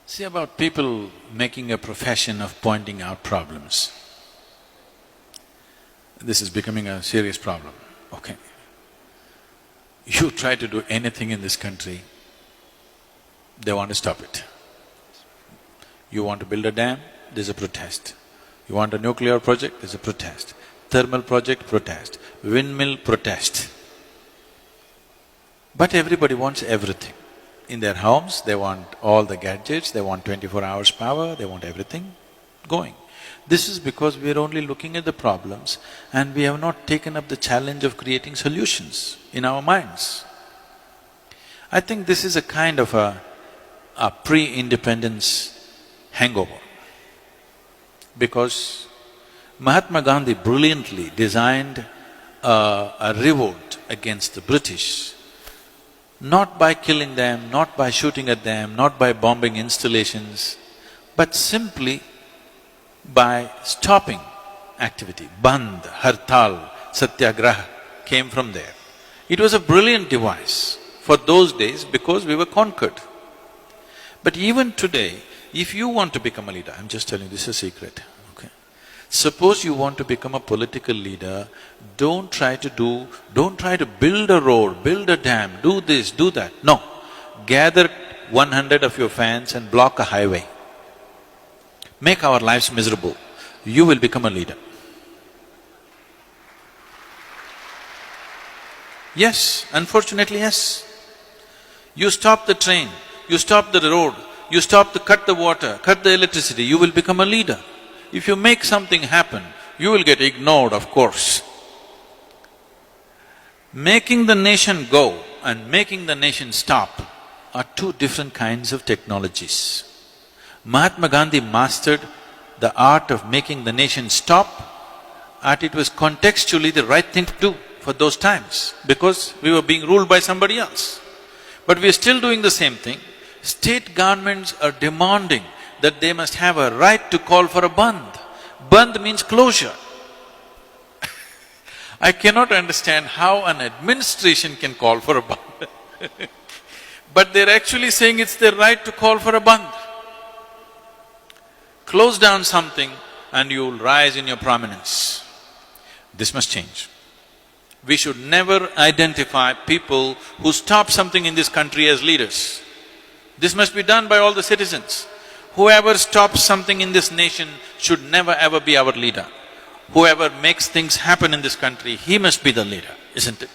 See, about people making a profession of pointing out problems, this is becoming a serious problem, okay? You try to do anything in this country, they want to stop it. You want to build a dam, there's a protest. You want a nuclear project, there's a protest. Thermal project, protest. Windmill, protest. But everybody wants everything. In their homes, they want all the gadgets, they want 24 hours power, they want everything going. This is because we are only looking at the problems and we have not taken up the challenge of creating solutions in our minds. I think this is a kind of a pre-independence hangover. Because Mahatma Gandhi brilliantly designed a revolt against the British, not by killing them, not by shooting at them, not by bombing installations, but simply by stopping activity. Bandh, Hartal, Satyagraha came from there. It was a brilliant device for those days because we were conquered. But even today, if you want to become a leader, I'm just telling you, this is a secret, okay? Suppose you want to become a political leader, don't try to build a road, build a dam, do this, do that. No. Gather 100 of your fans and block a highway. Make our lives miserable. You will become a leader. Yes, unfortunately, yes. You stop the train, you stop the road, you cut the water, cut the electricity, you will become a leader. If you make something happen, you will get ignored, of course. Making the nation go and making the nation stop are two different kinds of technologies. Mahatma Gandhi mastered the art of making the nation stop, and it was contextually the right thing to do for those times because we were being ruled by somebody else. But we are still doing the same thing. State governments are demanding that they must have a right to call for a bandh. Bandh means closure. I cannot understand how an administration can call for a bandh but they're actually saying it's their right to call for a bandh. Close down something and you'll rise in your prominence. This must change. We should never identify people who stop something in this country as leaders. This must be done by all the citizens. Whoever stops something in this nation should never ever be our leader. Whoever makes things happen in this country, he must be the leader, isn't it?